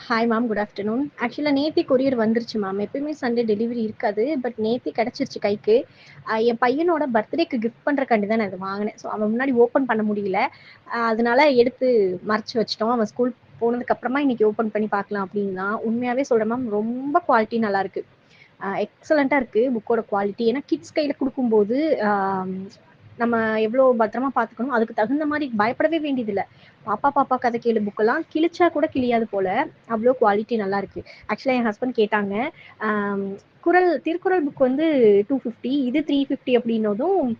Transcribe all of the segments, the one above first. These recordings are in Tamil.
Hi ma'am, good afternoon. ஆக்சுவலா நேத்தி கொரியர் வந்துருச்சு மேம். எப்பயுமே சண்டே டெலிவரி இருக்காது. பட் நேத்தி கிடைச்சிருச்சு கைக்கு. என் பையனோட பர்த்டேக்கு கிஃப்ட் பண்றக்காண்டி தான் நான் இத வாங்குனேன். ஸோ அவன் முன்னாடி ஓப்பன் பண்ண முடியல. அதனால எடுத்து மறைச்சு வச்சுட்டோம். அவன் ஸ்கூல் போனதுக்கு அப்புறமா இன்னைக்கு ஓப்பன் பண்ணி பார்க்கலாம் அப்படின்னு தான். உண்மையாவே சொல்றேன் மேம், ரொம்ப குவாலிட்டி நல்லா இருக்கு. எக்ஸலண்டா இருக்கு புக்கோட குவாலிட்டி. ஏன்னா கிட்ஸ் கையில குடுக்கும்போது நம்ம எவ்வளோ பத்திரமா பார்த்துக்கணும், அதுக்கு தகுந்த மாதிரி பயப்படவே வேண்டியதில்ல. பாப்பா கதை கேளு புக்கெல்லாம் கிழிச்சா கூட கிழியாது போல, அவ்வளோ குவாலிட்டி நல்லா இருக்கு. ஆக்சுவலா என் ஹஸ்பண்ட் கேட்டாங்க, திருக்குறள் புக் வந்து 250, இது 350 அப்படின்னதும்,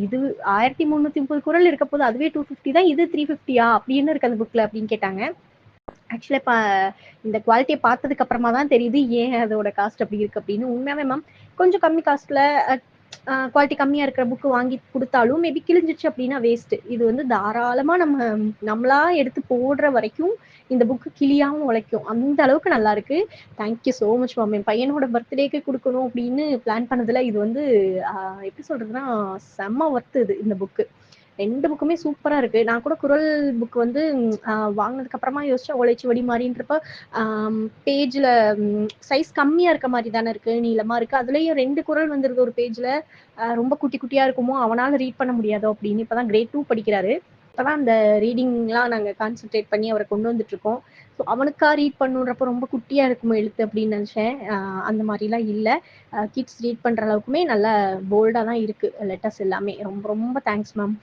இது 1330 குறள் இருக்க போது, அதுவே 250 தான், இது 350யா அப்படின்னு இருக்கு அந்த புக்ல அப்படின்னு கேட்டாங்க. ஆக்சுவலா இப்ப இந்த குவாலிட்டியை பார்த்ததுக்கு அப்புறமா தான் தெரியுது ஏன் அதோட காஸ்ட் அப்படி இருக்கு அப்படின்னு. உண்மையாவே மேம், கொஞ்சம் கம்மி காஸ்ட்ல குவாலிட்டி கம்மியா இருக்கிற புக்கு வாங்கி கொடுத்தாலும் மேபி கிழிஞ்சிச்சு அப்படின்னா வேஸ்ட். இது வந்து தாராளமா நம்மளா எடுத்து போடுற வரைக்கும் இந்த புக்கு கிளியாவும் உழைக்கும். அந்த அளவுக்கு நல்லா இருக்கு. Thank you so much ma'am. என் பையனோட பர்த்டேக்கு கொடுக்கணும் அப்படின்னு பிளான் பண்ணதுல இது வந்து எப்படி சொல்றதுன்னா செம்ம ஒர்த்து இது இந்த புக்கு. 2 புக்குமே சூப்பரா இருக்கு. நான் கூட குறள் புக் வந்து வாங்குனதுக்கு அப்புறமா யோசிச்சேன், ஓலைச்சுவடி மாரின்றப்ப பேஜ்ல சைஸ் கம்மியா இருக்க மாரி தானே இருக்கு, நீளமா இருக்கு. அதுலயும் 2 குறள் வந்துருது ஒரு பேஜ்ல. ரொம்ப குட்டி குட்டியா இருக்குமோ, அவனால ரீட் பண்ண முடியாதோ அப்படின்னு. இப்பதான் கிரேட் 2 படிக்கிறாரு. இப்பதான் அந்த ரீடிங்லாம் நாங்க கான்சென்ட்ரேட் பண்ணி அவரை கொண்டு வந்துட்டு இருக்கோம். ஸோ அவனுக்கா ரீட் பண்ணுன்றப்ப ரொம்ப குட்டியா இருக்குமோ எழுத்து அப்படின்னு நினைச்சேன். அந்த மாதிரிலாம் இல்லை. கிட்ஸ் ரீட் பண்ற அளவுக்குமே நல்ல போல்டா தான் இருக்கு லெட்டர்ஸ் எல்லாமே. ரொம்ப ரொம்ப தேங்க்ஸ் மேம்.